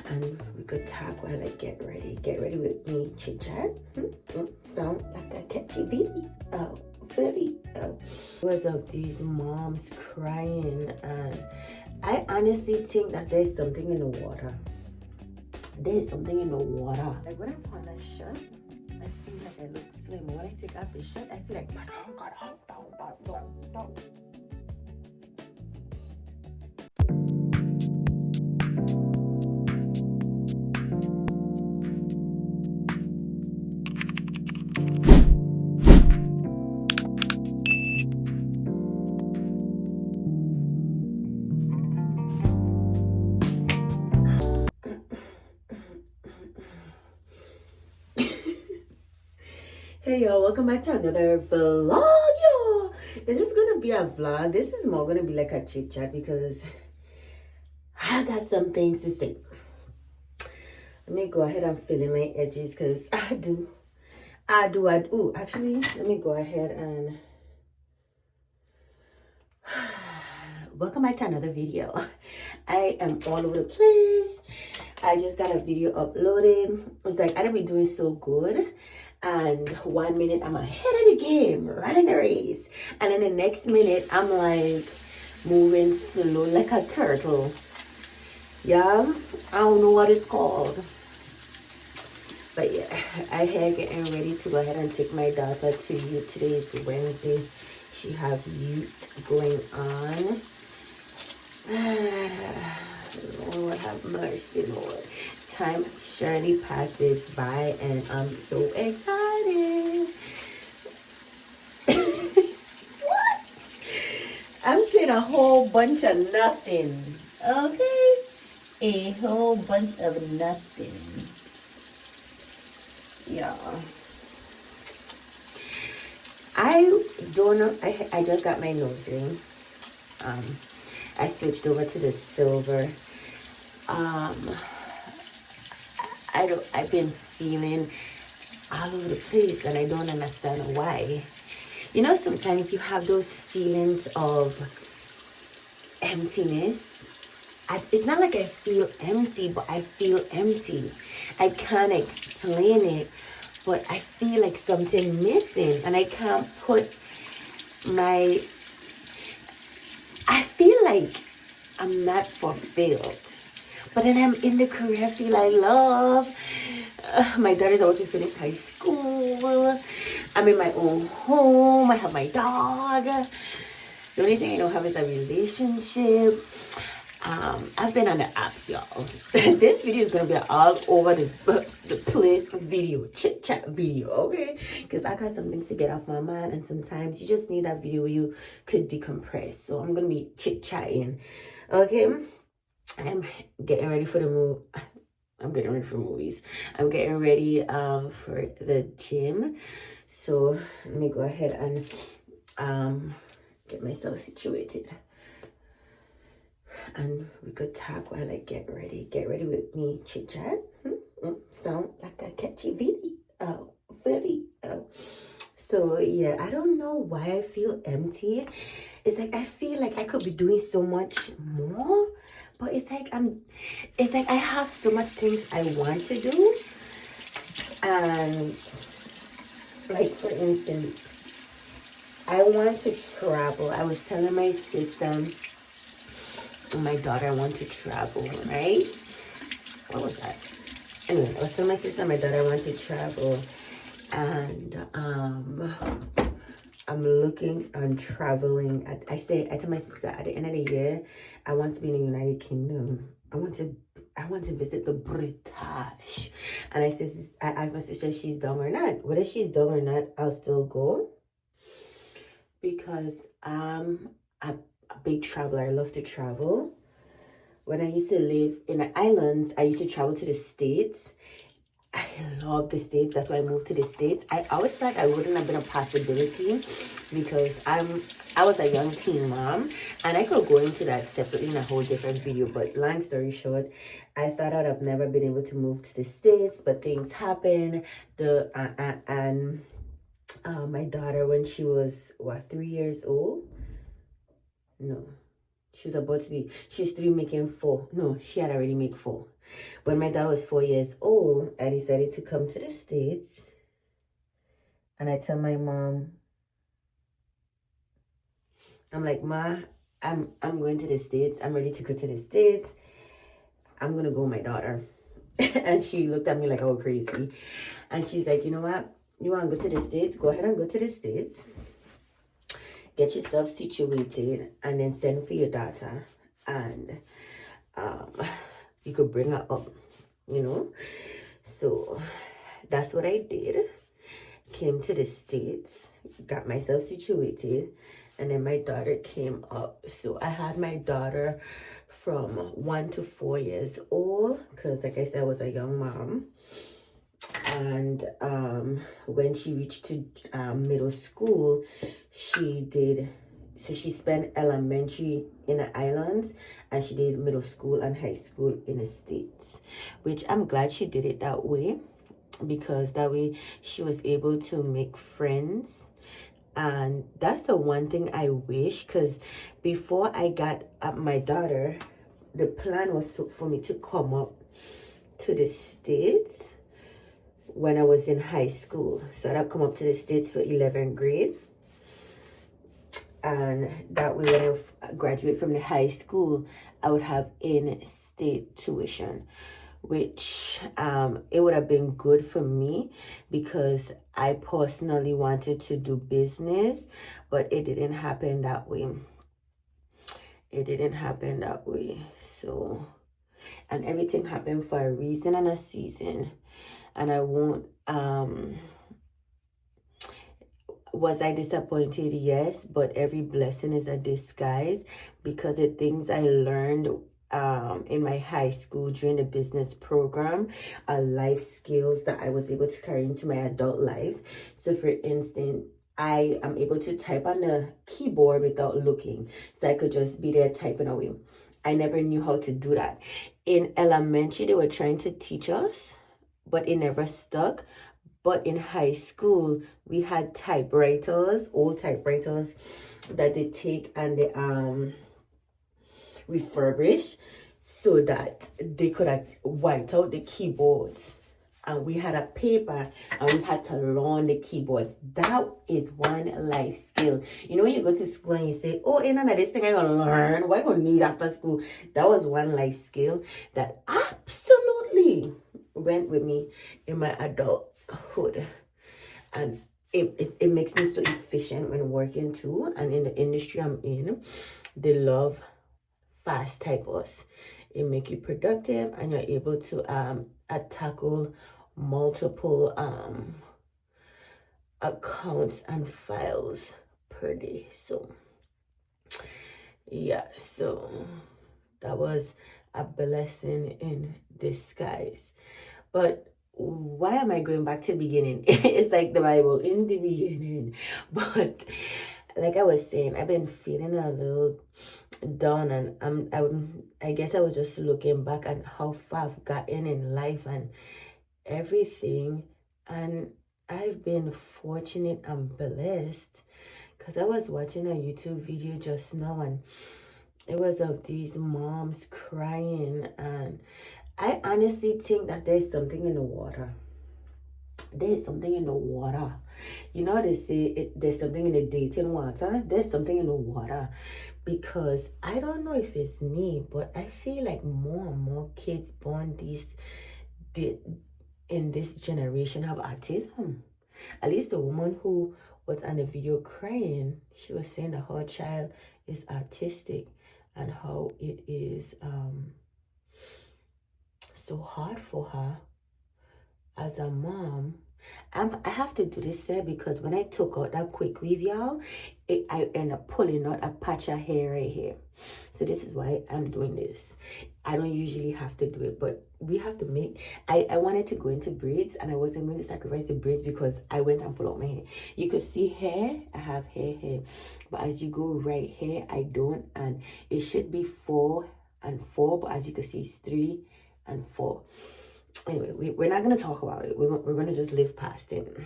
and we could talk while I get ready. Get ready with me, Chitchat. Sound like a catchy video. Because of these moms crying, and I honestly think that there's something in the water. There's something in the water. Like when I put on a shirt, I feel like I look slim. When I take off the shirt, I feel like Hey y'all, welcome back to another vlog, y'all. This is gonna be a vlog. This is more gonna be like a chit chat because I got some things to say. Let me go ahead and fill in my edges because I do. Actually, let me go ahead and welcome back to another video. I am all over the place. I just got a video uploaded. It's like I don't be doing so good. And 1 minute I'm ahead of the game, running the race. And then the next minute I'm like moving slow like a turtle. Yeah, I don't know what it's called. But yeah, I had getting ready to go ahead and take my daughter to youth. Today is Wednesday. She have youth going on. Lord have mercy, Lord. Time surely passes by and I'm so excited. What? I'm saying a whole bunch of nothing. Okay? A whole bunch of nothing. Yeah. I don't know. I just got my nose ring. I switched over to the silver. I've been feeling all over the place and I don't understand why. You know, sometimes you have those feelings of emptiness. It's not like I feel empty, but I feel empty. I can't explain it, but I feel like something missing and I can't put I feel like I'm not fulfilled. But then I'm in the career field I love. My daughter's about to finish high school. I'm in my own home. I have my dog. The only thing I don't have is a relationship. I've been on the apps, y'all. This video is going to be all over the place video, chit chat video, okay? Because I got some things to get off my mind, and sometimes you just need that video where you could decompress. So I'm going to be chit chatting, okay? I'm getting ready for the move. I'm getting ready for movies. I'm getting ready for the gym. So let me go ahead and get myself situated. And we could talk while I get ready. Get ready with me, Chitchat. Sound like a catchy video. So yeah, I don't know why I feel empty. It's like I feel like I could be doing so much more, but it's like I have so much things I want to do. And like for instance, I want to travel. I was telling my sister and my daughter I want to travel, right? What was that? Anyway, I was telling my sister and my daughter I want to travel, and I'm looking on traveling. I tell my sister at the end of the year, I want to be in the United Kingdom. I want to visit the British. And I asked my sister if she's done or not. Whether she's done or not, I'll still go. Because I'm a big traveler. I love to travel. When I used to live in the islands, I used to travel to the States. I love the States. That's why I moved to the States. I always thought I wouldn't have been a possibility because I was a young teen mom, and I could go into that separately in a whole different video. But long story short, I thought I'd have never been able to move to the States, but things happen. My daughter, when she was 3 years old, no, She's 3 making 4. No, she had already made 4. When my daughter was 4 years old, I decided to come to the States. And I tell my mom, I'm like, Ma, I'm going to the States. I'm ready to go to the States. I'm going to go with my daughter. And she looked at me like I was crazy. And she's like, you know what? You want to go to the States? Go ahead and go to the States. Get yourself situated and then send for your daughter. And you could bring her up, you know? So that's what I did. Came to the States, got myself situated, and then my daughter came up. So I had my daughter from 1 to 4 years old, because like I said, I was a young mom. And when she reached to middle school, she spent elementary in the islands, and she did middle school and high school in the States, which I'm glad she did it that way, because that way she was able to make friends. And that's the one thing I wish, because before I got my daughter, the plan was for me to come up to the States when I was in high school. So I'd come up to the States for 11th grade. And that way when I graduate from the high school, I would have in-state tuition, which it would have been good for me, because I personally wanted to do business, but it didn't happen that way. It didn't happen that way. So, and everything happened for a reason and a season. And I won't, was I disappointed? Yes, but every blessing is a disguise, because the things I learned in my high school during the business program are life skills that I was able to carry into my adult life. So for instance, I am able to type on the keyboard without looking, so I could just be there typing away. I never knew how to do that. In elementary, they were trying to teach us, but it never stuck. But in high school, we had typewriters, old typewriters, that they take and they refurbish, so that they could have wiped out the keyboards. And we had a paper, and we had to learn the keyboards. That is one life skill. You know, when you go to school and you say, oh, ain't none of this thing I gonna learn. What I gonna need after school? That was one life skill that absolutely went with me in my adulthood. And it makes me so efficient when working too. And in the industry I'm in, they love fast typos. It make you productive, and you're able to tackle multiple accounts and files per day. So yeah, so that was a blessing in disguise. But why am I going back to the beginning? It's like the Bible, in the beginning. But like I was saying, I've been feeling a little down, and I guess I was just looking back at how far I've gotten in life and everything. And I've been fortunate and blessed, because I was watching a YouTube video just now, and it was of these moms crying. And I honestly think that there's something in the water. There's something in the water. You know, they say there's something in the dating water. There's something in the water, because I don't know if it's me, but I feel like more and more kids born in this generation have autism. At least the woman who was on the video crying, she was saying that her child is autistic, and how it is so hard for her as a mom. I have to do this here, because when I took out that quick weave, y'all, I end up pulling out a patch of hair right here. So this is why I'm doing this. I don't usually have to do it, but we have to make, I wanted to go into braids, and I wasn't going to sacrifice the braids, because I went and pulled out my hair. You could see hair, I have hair, but as you go right here, I don't, and it should be 4 and 4, but as you can see, it's 3 and 4. Anyway, we're not going to talk about it. We're going to just live past it.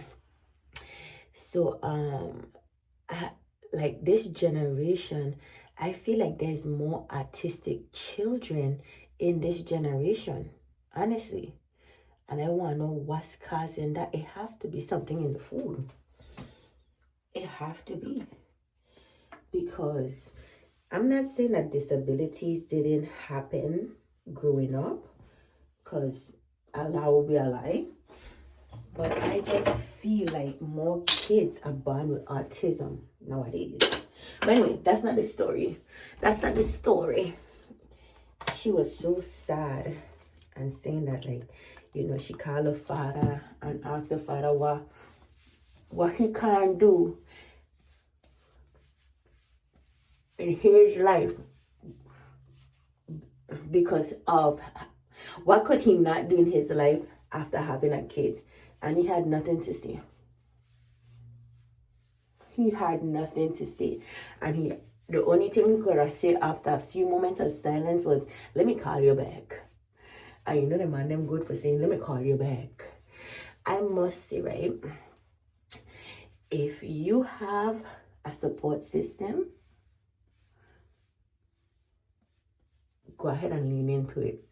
So like this generation, I feel like there's more autistic children in this generation, honestly. And I want to know what's causing that. It have to be something in the food. It have to be. Because I'm not saying that disabilities didn't happen growing up, because Allah will be a lie. But I just feel like more kids are born with autism nowadays. But anyway, that's not the story. That's not the story. She was so sad and saying that, like, you know, she called her father and asked her father what he can do in his life because of what could he not do in his life after having a kid. And he had nothing to say. He had nothing to say. And the only thing he could say after a few moments of silence was, let me call you back. And you know the man them good for saying, let me call you back. I must say, right, if you have a support system, go ahead and lean into it.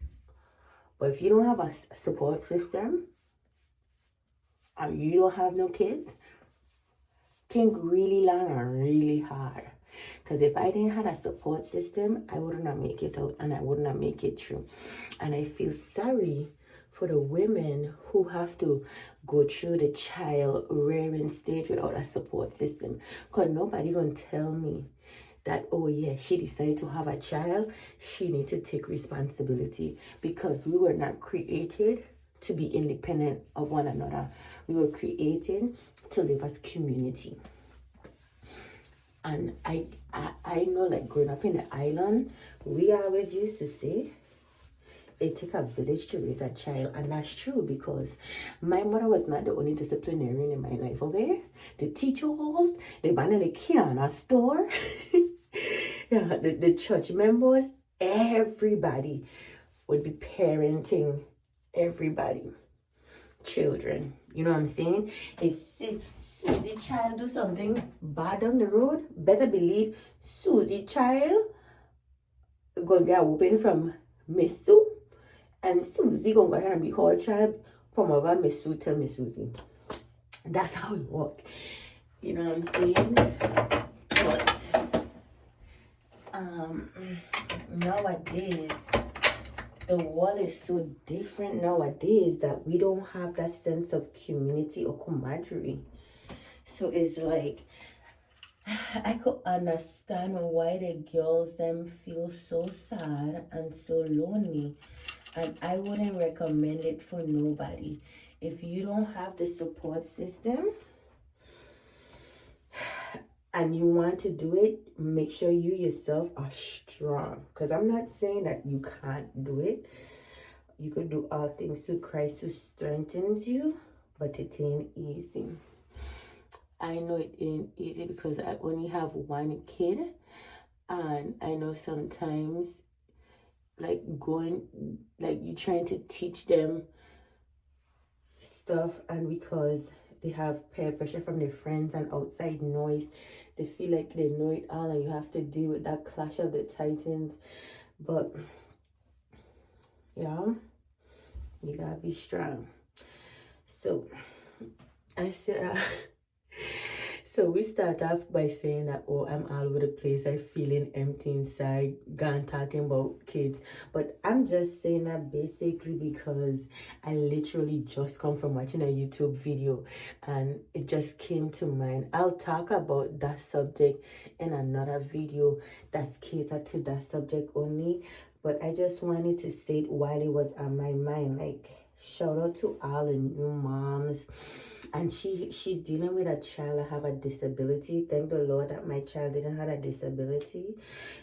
But if you don't have a support system, and you don't have no kids, think really long and really hard. Because if I didn't have a support system, I wouldn't have make it out and I wouldn't have make it through. And I feel sorry for the women who have to go through the child rearing stage without a support system. Because nobody gonna tell me that, oh yeah, she decided to have a child, she need to take responsibility, because we were not created to be independent of one another. We were created to live as community. And I know, like, growing up in the island, we always used to say it takes a village to raise a child. And that's true, because my mother was not the only disciplinarian in my life, okay? The teacher was, the man in the Kiana store, yeah, the church members, everybody would be parenting everybody, children. You know what I'm saying? If Susie child do something bad down the road, better believe Susie child gonna get a whooping from Miss Sue, and Susie gonna go ahead and be her child from over Miss Sue to Miss Susie. That's how it works. You know what I'm saying? But nowadays, the world is so different nowadays that we don't have that sense of community or camaraderie. So it's like, I could understand why the girls them feel so sad and so lonely. And I wouldn't recommend it for nobody. If you don't have the support system and you want to do it, make sure you yourself are strong. Because I'm not saying that you can't do it. You could do all things through Christ who strengthens you, but it ain't easy. I know it ain't easy because I only have one kid, and I know sometimes, like, you trying to teach them stuff, and because they have peer pressure from their friends and outside noise, they feel like they know it all, and you have to deal with that clash of the titans. But yeah, you gotta be strong. So I said so we start off by saying that, oh, I'm all over the place, I'm feeling empty inside, gone talking about kids. But I'm just saying that basically because I literally just come from watching a YouTube video and it just came to mind. I'll talk about that subject in another video that's catered to that subject only. But I just wanted to say it while it was on my mind. Like, shout out to all the new moms. And she's dealing with a child that have a disability. Thank the Lord that my child didn't have a disability.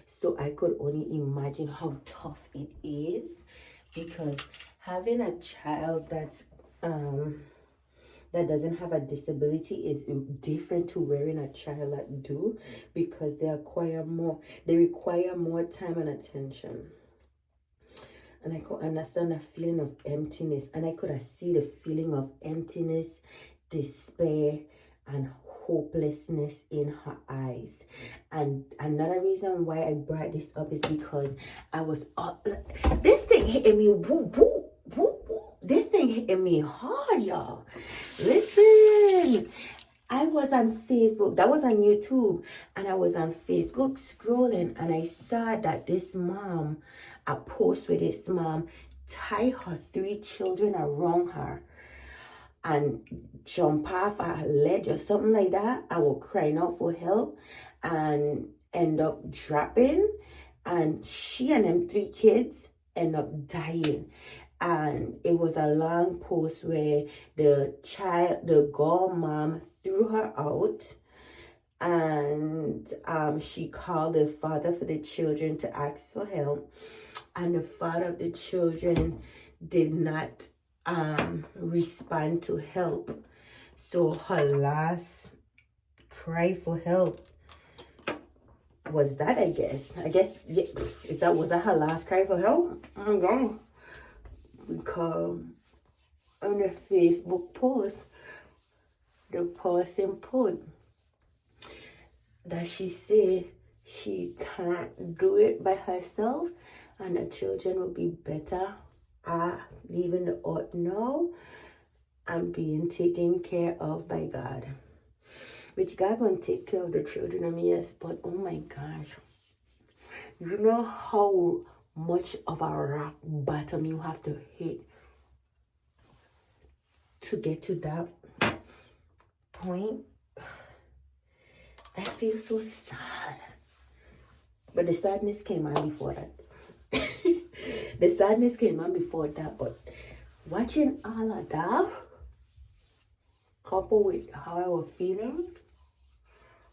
So I could only imagine how tough it is. Because having a child that's that doesn't have a disability is different to wearing a child that do, because they require more time and attention. And I could understand the feeling of emptiness. And I could see the feeling of emptiness, despair, and hopelessness in her eyes. And another reason why I brought this up is because I was this thing hitting me, woo, woo, woo, woo. This thing hitting me hard, y'all. Listen, I was on Facebook, that was on YouTube, and I was on Facebook scrolling, and I saw that this mom, a post with this mom, tie her 3 children around her and jump off a ledge or something like that, and were crying out for help and end up dropping, and she and them 3 kids end up dying. And it was a long post where the girl mom threw her out, and she called the father for the children to ask for help, and the father of the children did not respond to help. So her last cry for help was that, I guess. Yeah, was that her last cry for help? I'm gone. Because on the Facebook post, the person put that she said she can't do it by herself, and the children will be better leaving the earth now and being taken care of by God. Which God gonna take care of the children of me, yes, but oh my gosh. You know how much of a rock bottom you have to hit to get to that point? I feel so sad. But the sadness came on before that. The sadness came on before that, but watching all of that, coupled with how I was feeling,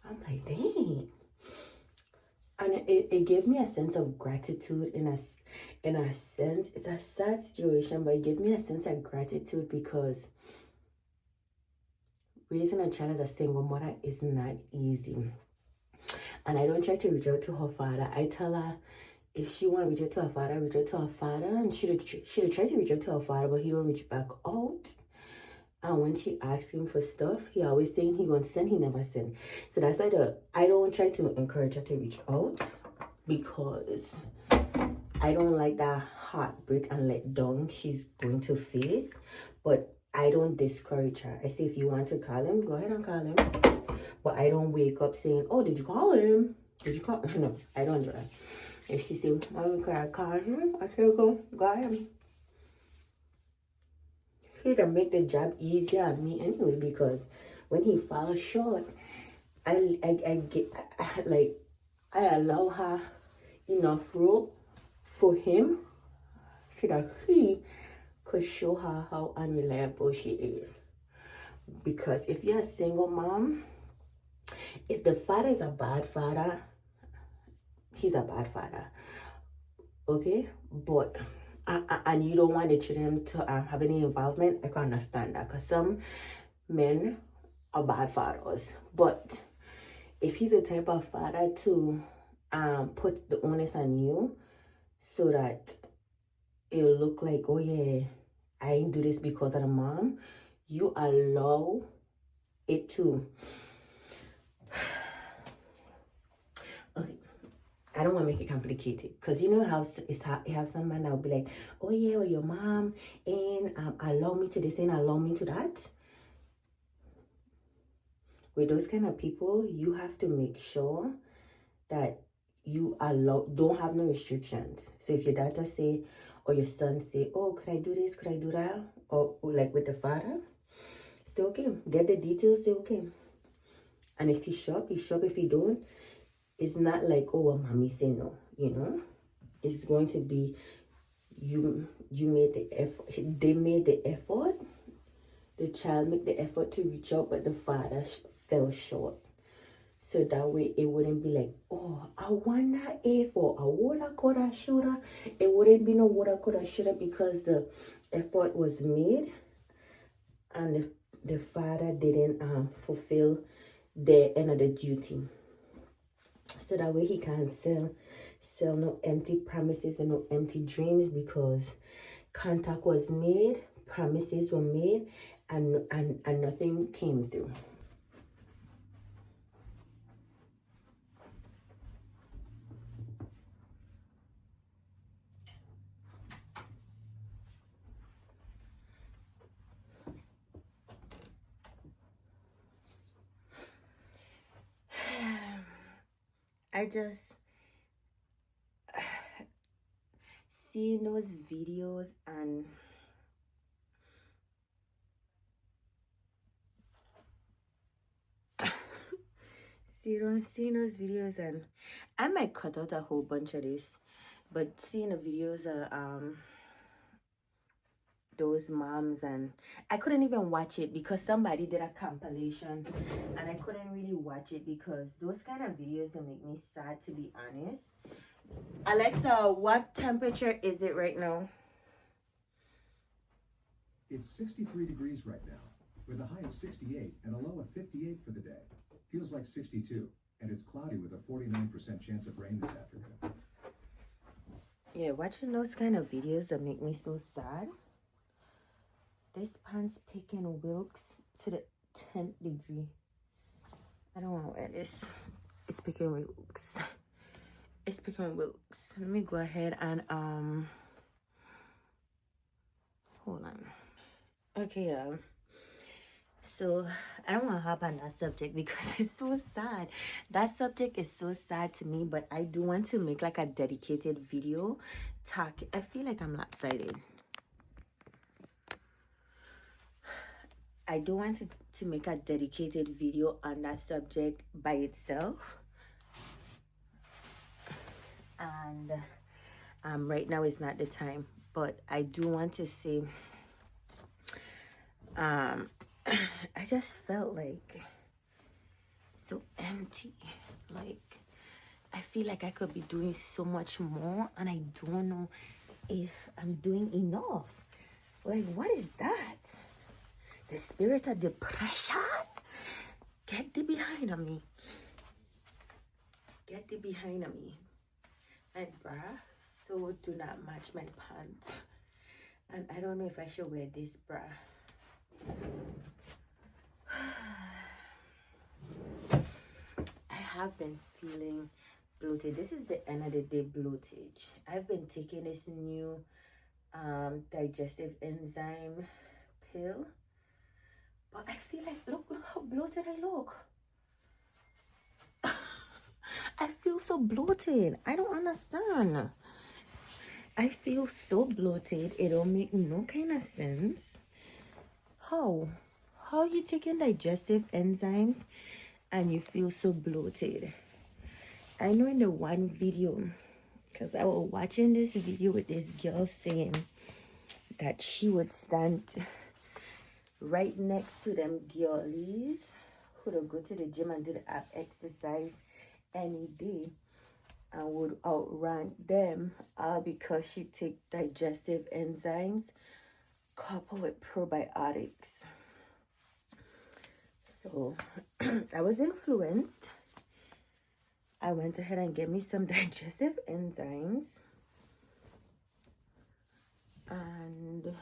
I'm like, dang. And it gave me a sense of gratitude in a sense. It's a sad situation, but it gave me a sense of gratitude because raising a child as a single mother is not easy. And I don't try to reach out to her father. I tell her if she want to reach out to her father, reach out to her father. And she'll try to reach out to her father, but he don't reach back out. And when she asks him for stuff, he always saying he gonna send, he never send. So that's why I don't try to encourage her to reach out, because I don't like that heartbreak and let down she's going to face. But I don't discourage her. I say, if you want to call him, go ahead and call him. But I don't wake up saying, oh, did you call him? Did you call? No, I don't do that. If she say, Mom, can I call him? I say, go ahead. He'll make the job easier on me anyway, because when he falls short, I allow her enough rope for him so that he could show her how unreliable she is. Because if you're a single mom, if the father is a bad father, he's a bad father, okay? But and you don't want the children to have any involvement, I can understand that, because some men are bad fathers. But if he's the type of father to put the onus on you so that it'll look like, oh yeah, I ain't do this because of the mom, you allow it to. Okay, I don't want to make it complicated, because you know how you have some man that will be like, oh yeah, well, your mom and allow me to this and allow me to that. With those kind of people, you have to make sure that you don't have no restrictions. So if your daughter say, or your son say, oh, could I do this, could I do that, or like with the father, say okay, get the details, say okay. And if he shop, he shop. If he don't, it's not like, oh, well, mommy say no, you know. It's going to be you made the effort, they made the effort, the child made the effort to reach out, but the father fell short. So that way it wouldn't be like, oh, I wonder if, or I woulda, coulda, shoulda. It wouldn't be no woulda, coulda, shoulda, because the effort was made and the father didn't fulfill the end of the duty. So that way he can't sell no empty promises and no empty dreams, because contact was made, promises were made, and nothing came through. I just seeing those videos and seeing those videos, and I might cut out a whole bunch of this, but seeing the videos of those moms, and I couldn't even watch it because somebody did a compilation, and I couldn't really watch it because those kind of videos will make me sad, to be honest. Alexa, what temperature is it right now? It's 63 degrees right now, with a high of 68 and a low of 58 for the day. Feels like 62, and it's cloudy with a 49% chance of rain this afternoon. Yeah, watching those kind of videos that make me so sad. This pants picking Wilkes to the 10th degree. I don't want to wear this. It's picking Wilkes. It's picking Wilkes. Let me go ahead and hold on. Okay, yeah. So I don't want to hop on that subject because it's so sad. That subject is so sad to me, but I do want to make like a dedicated video talk. I feel like I'm lopsided. I do want to make a dedicated video on that subject by itself. And right now is not the time. But I do want to say, I just felt like so empty. Like, I feel like I could be doing so much more, and I don't know if I'm doing enough. Like, what is that? The spirit of depression? Get thee behind of me. Get thee behind of me. My bra so do not match my pants. And I don't know if I should wear this bra. I have been feeling bloated. This is the end of the day bloatage. I've been taking this new digestive enzyme pill. But I feel like, look how bloated I look. I feel so bloated. I don't understand. I feel so bloated. It don't make no kind of sense. How? How are you taking digestive enzymes and you feel so bloated? I know in the one video, because I was watching this video with this girl saying that she would stand right next to them girlies who would go to the gym and do the ab exercise any day and would outrun them because she take digestive enzymes coupled with probiotics. So I was influenced. I went ahead and get me some digestive enzymes, and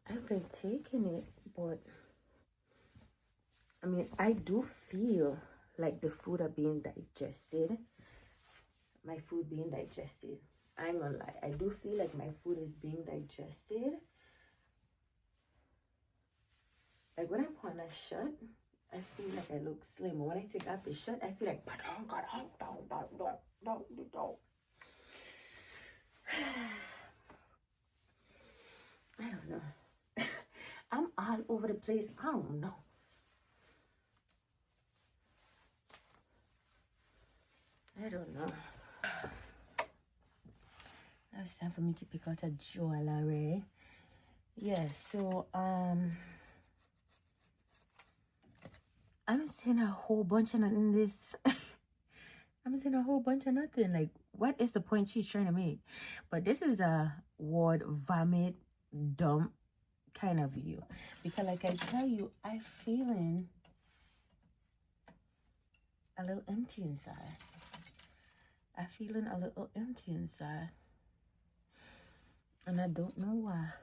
I've been taking it, but I mean, I do feel like the food are being digested. My food being digested. I ain't gonna lie. I do feel like my food is being digested. Like when I put on a shirt, I feel like I look slim. But when I take off the shirt, I feel like I don't know. I'm all over the place. I don't know. I don't know. Now it's time for me to pick out a jewelry. Yeah, so I'm saying a whole bunch of nothing this. I'm saying a whole bunch of nothing. Like, what is the point she's trying to make? But this is a word vomit dump kind of video. Because like I tell you, I'm feeling a little empty inside. I'm feeling a little empty inside. And I don't know why.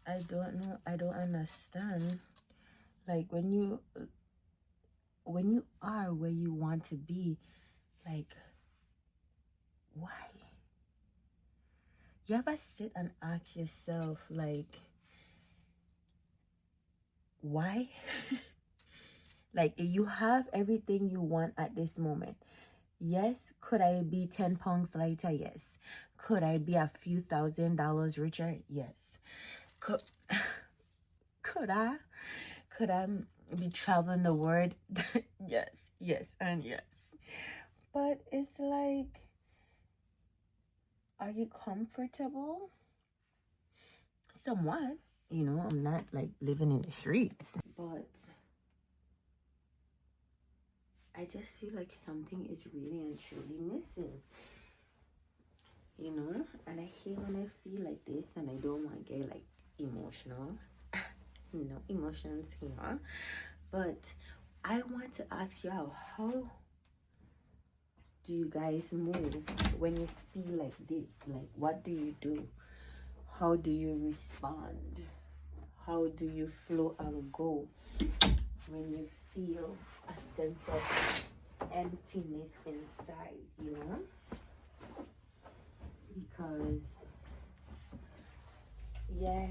I don't know. I don't understand. Like when you are where you want to be, like, why? You ever sit and ask yourself, like, why? Like, you have everything you want at this moment. Yes, could I be 10 pounds lighter? Yes. Could I be a few $1,000s richer? Yes. Could could I? Could I be traveling the world? Yes, yes, and yes. But it's like, are you comfortable? Somewhat. You know, I'm not like living in the streets. But I just feel like something is really and truly missing. You know? And I hate when I feel like this and I don't want to get like emotional. No emotions here. But I want to ask y'all, how do you guys move when you feel like this? Like, what do you do? How do you respond? How do you flow and go when you feel a sense of emptiness inside, you know? Because, yeah,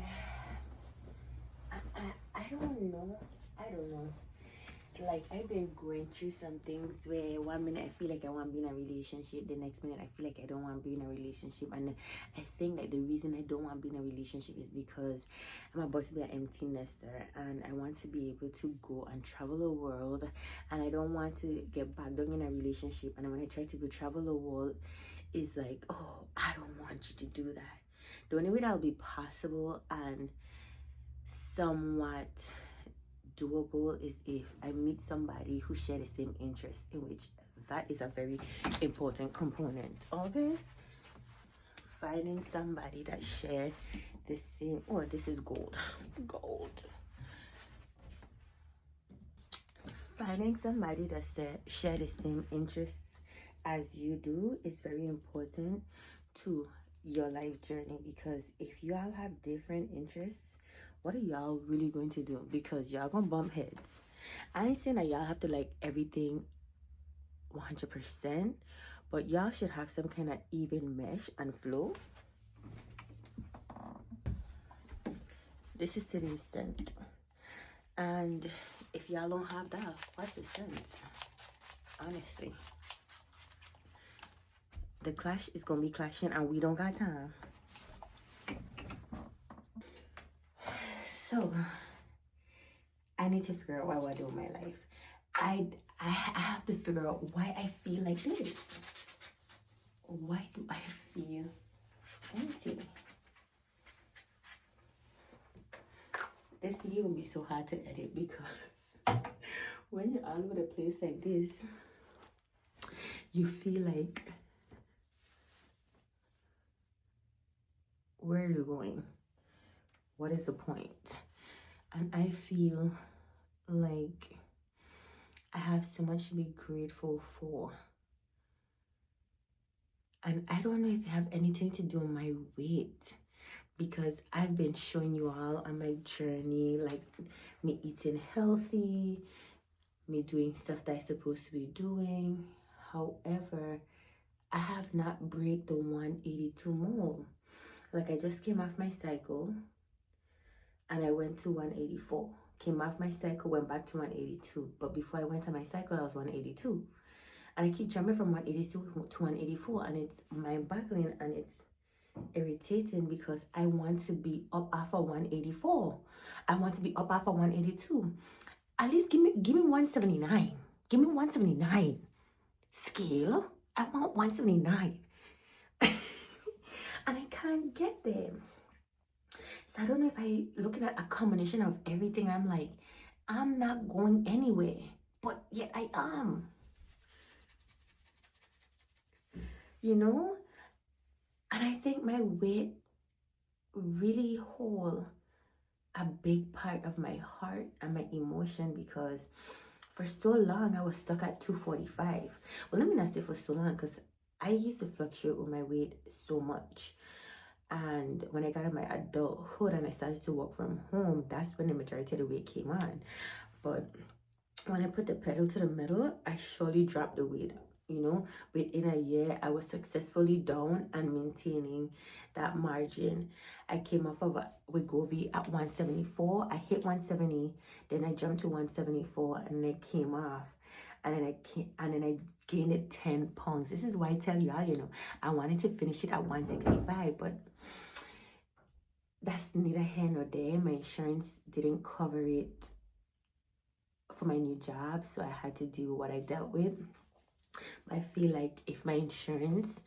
I don't know. I don't know. Like, I've been going through some things where one minute I feel like I want to be in a relationship, the next minute I feel like I don't want to be in a relationship. And I think that the reason I don't want to be in a relationship is because I'm about to be an empty nester and I want to be able to go and travel the world, and I don't want to get back down in a relationship. And when I try to go travel the world, it's like, oh, I don't want you to do that. The only way that'll be possible and somewhat doable is if I meet somebody who share the same interest, in which that is a very important component. Okay, finding somebody that share the same, oh, this is gold. Gold. Finding somebody that share the same interests as you do is very important to your life journey, because if you all have different interests, what are y'all really going to do? Because y'all gonna bump heads. I ain't saying that y'all have to like everything 100%, but y'all should have some kind of even mesh and flow. This is today's scent, and if y'all don't have that, what's the sense? Honestly, the clash is gonna be clashing and we don't got time. So I need to figure out what I do in my life. I have to figure out why I feel like this. Why do I feel empty? This video will be so hard to edit because when you're all over the place like this, you feel like, where are you going? What is the point? And I feel like I have so much to be grateful for. And I don't know if it have anything to do with my weight, because I've been showing you all on my journey, like me eating healthy, me doing stuff that I'm supposed to be doing. However, I have not break the 182 mold. Like, I just came off my cycle and I went to 184. Came off my cycle, went back to 182. But before I went on my cycle, I was 182. And I keep jumping from 182 to 184, and it's mind-boggling and it's irritating because I want to be up off of 184. I want to be up off of 182. At least give me 179. Give me 179. Scale. I want 179. And I can't get there. So I don't know if I looking at a combination of everything. I'm like, I'm not going anywhere, but yet I am. You know? And I think my weight really hold a big part of my heart and my emotion, because for so long I was stuck at 245. Well, let me not say for so long, because I used to fluctuate with my weight so much. And when I got in my adulthood and I started to work from home, that's when the majority of the weight came on. But when I put the pedal to the metal, I surely dropped the weight you know, within a year, I was successfully down and maintaining that margin. I came off of a Wegovy at 174. I hit 170, then I jumped to 174, and then I came off, and then I gained it 10 pounds. This is why I tell y'all, you know, I wanted to finish it at 165, but that's neither here nor there. My insurance didn't cover it for my new job, so I had to deal with what I dealt with. I feel like if my insurance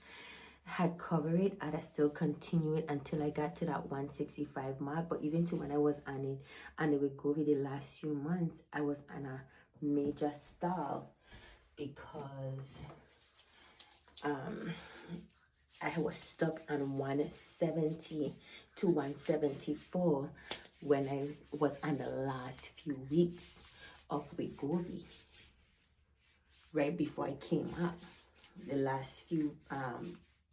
had covered it, I'd have still continued it until I got to that 165 mark. But even to when I was on it, and it would go over the last few months, I was on a major stall because I was stuck on 170 to 174 when I was on the last few weeks of Wegovy. Right before I came up, the last few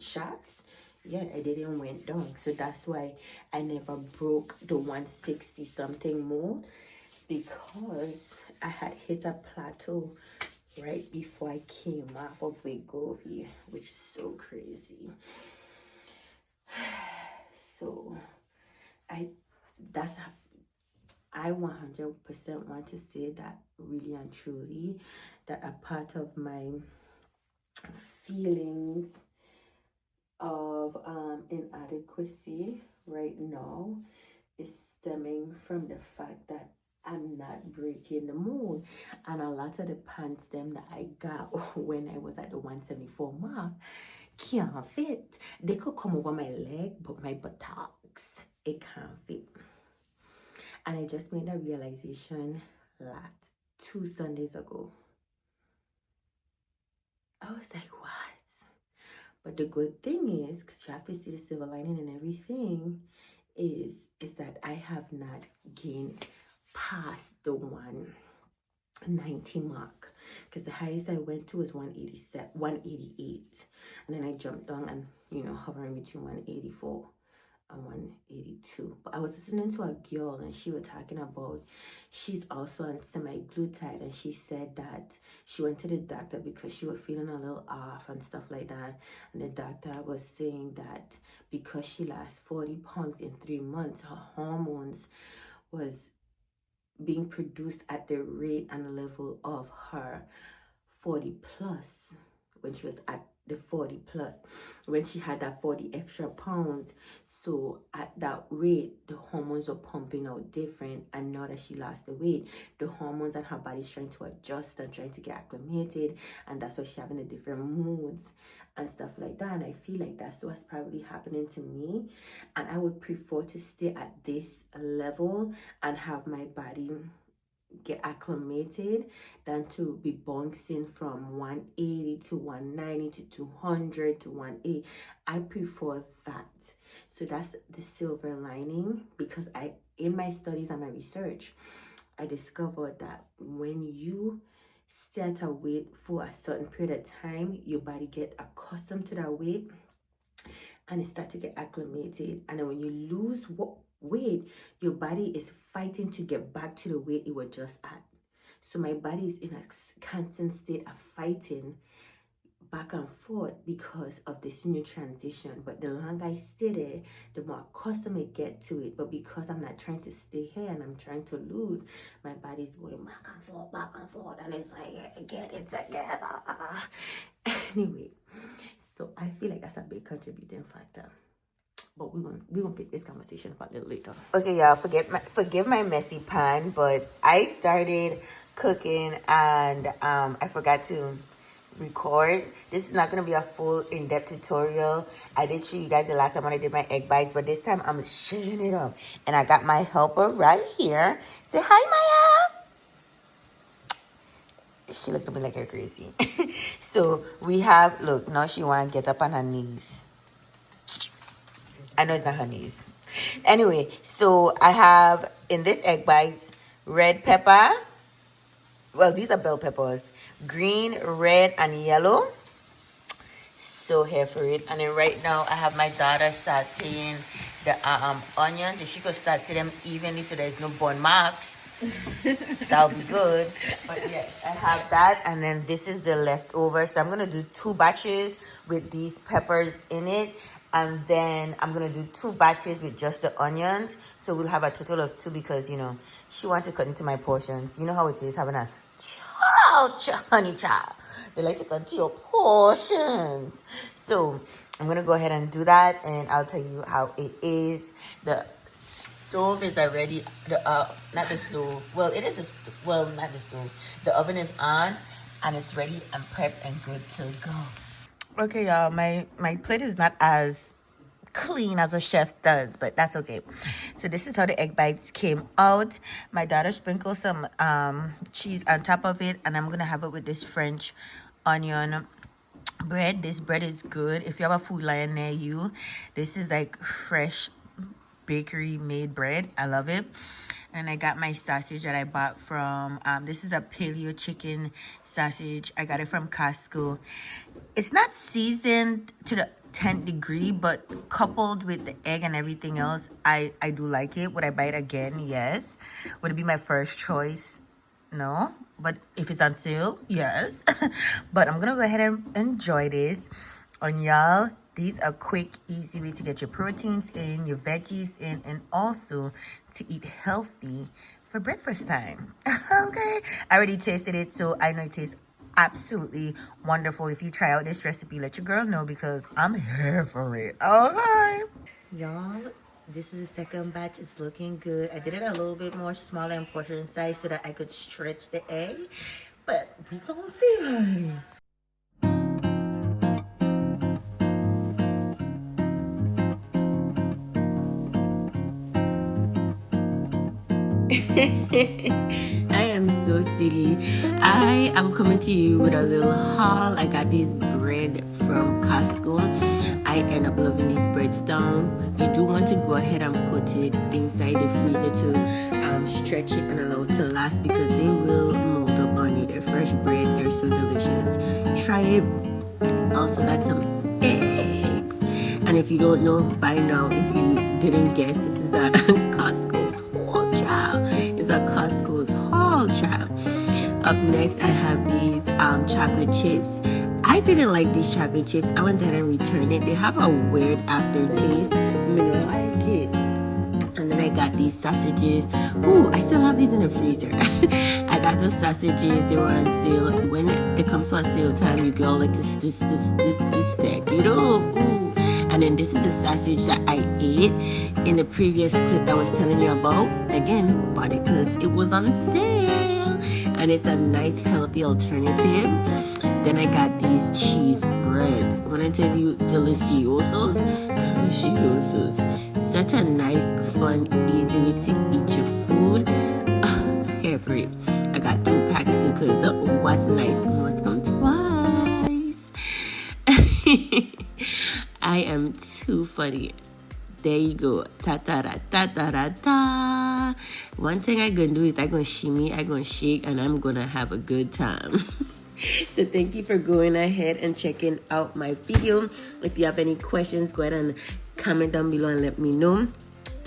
shots, yeah, I didn't went down. So that's why I never broke the 160 something more, because I had hit a plateau right before I came off of Wegovy, which is so crazy. So I 100% want to say that really and truly that a part of my feelings of inadequacy right now is stemming from the fact that I'm not breaking the mold, and a lot of the pants them that I got when I was at the 174 mark can't fit. They could come over my leg, but my buttocks, it can't fit. And I just made that realization that 2 Sundays ago. I was like, what? But the good thing is, because you have to see the silver lining and everything, is that I have not gained past the 190 mark. Because the highest I went to was 188. And then I jumped down and, you know, hovering between 184 and 182. But I was listening to a girl, and she was talking about, she's also on semi-glutide, and she said that she went to the doctor because she was feeling a little off and stuff like that, and the doctor was saying that because she lost 40 pounds in 3 months, her hormones was being produced at the rate and level of her 40 plus when she was at the 40 plus, when she had that 40 extra pounds. So at that rate, the hormones were pumping out different, and now that she lost the weight, the hormones and her body's trying to adjust and trying to get acclimated, and that's why she's having the different moods and stuff like that. And I feel like that's what's probably happening to me, and I would prefer to stay at this level and have my body get acclimated than to be bouncing from 180 to 190 to 200 to 180. I prefer that. So that's the silver lining, because in my studies and my research, I discovered that when you stay at a weight for a certain period of time, your body get accustomed to that weight and it starts to get acclimated. And then when you lose weight, your body is fighting to get back to the weight it was just at. So my body is in a constant state of fighting back and forth because of this new transition. But the longer I stay there, the more accustomed I get to it. But because I'm not trying to stay here and I'm trying to lose, my body's going back and forth, and it's like, get it together. Anyway, so I feel like that's a big contributing factor. But we're gonna pick this conversation about a little later. Okay, y'all, forgive my messy pan, but I started cooking and I forgot to record. This is not gonna be a full in-depth tutorial. I did show you guys the last time when I did my egg bites, but this time I'm shushing it up. And I got my helper right here. Say hi, Maya. She looked at me like a crazy. So we have, look, now she wanna get up on her knees. I know it's not her knees. Anyway, so I have in this egg bites red pepper. Well, these are bell peppers. Green, red, and yellow. So here for it. And then right now I have my daughter sauteing the onions. If she could saute them evenly so there's no burn marks. That'll be good. But yes, I have that, and then this is the leftover. So I'm gonna do 2 batches with these peppers in it, and then I'm gonna do 2 batches with just the onions. So we'll have a total of 2 because she wants to cut into my portions. You know how it is having a honey child. They like to cut into your portions. So I'm gonna go ahead and do that, and I'll tell you how it is. The stove is already not the stove. Well, it is not the stove. The oven is on, and it's ready and prepped and good to go. Okay, y'all. My plate is not as clean as a chef does, but that's okay. So this is how the egg bites came out. My daughter sprinkled some cheese on top of it, and I'm gonna have it with this French onion bread. This bread is good. If you have a Food Lion near you, this is like fresh bakery made bread. I love it. And I got my sausage that I bought from this is a paleo chicken sausage. I got it from Costco. It's not seasoned to the 10th degree, but coupled with the egg and everything else, I do like it. Would I buy it again? Yes. Would it be my first choice? No. But if it's on sale, yes. But I'm gonna go ahead and enjoy this. And y'all, these are quick, easy way to get your proteins in, your veggies in, and also to eat healthy for breakfast time. Okay, I already tasted it, so I know it tastes absolutely wonderful. If you try out this recipe, let your girl know because I'm here for it. Okay, y'all, this is the second batch. It's looking good. I did it a little bit more smaller in portion size so that I could stretch the egg, but we gonna see. I am so silly. I am coming to you with a little haul. I got these bread from Costco. I end up loving these breads down. You do want to go ahead and put it inside the freezer to stretch it and allow it to last because they will mold up on you. They're fresh bread. They're so delicious. Try it. Also got some eggs. And if you don't know by now, if you didn't guess, this is a Costco's haul, child. It's a Costco's haul, child. Up next, I have these chocolate chips. I didn't like these chocolate chips. I went ahead and returned it. They have a weird aftertaste. I mean, I like it. And then I got these sausages. Ooh, I still have these in the freezer. I got those sausages. They were on sale. When it comes to a sale time, you go like this stack it up. Ooh. And then this is the sausage that I ate in the previous clip that I was telling you about. Again, bought it because it was on sale. And it's a nice, healthy alternative. Then I got these cheese breads. When I tell you deliciosos. Such a nice, fun, easy way to eat your food. Here for it. I got 2 packs too because what's nice must come twice. I am too funny. There you go. Ta-ta-da-ta-ta-da-ta. One thing I'm going to do is I'm going to shimmy, I'm going to shake, and I'm going to have a good time. So thank you for going ahead and checking out my video. If you have any questions, go ahead and comment down below and let me know.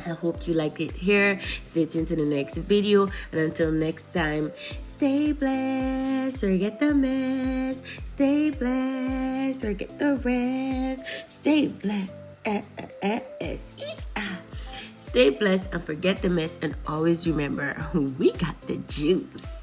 I hope you like it here. Stay tuned to the next video. And until next time, stay blessed or get the mess. Stay blessed or get the rest. Stay blessed. Stay blessed and forget the mess. And always remember, we got the juice.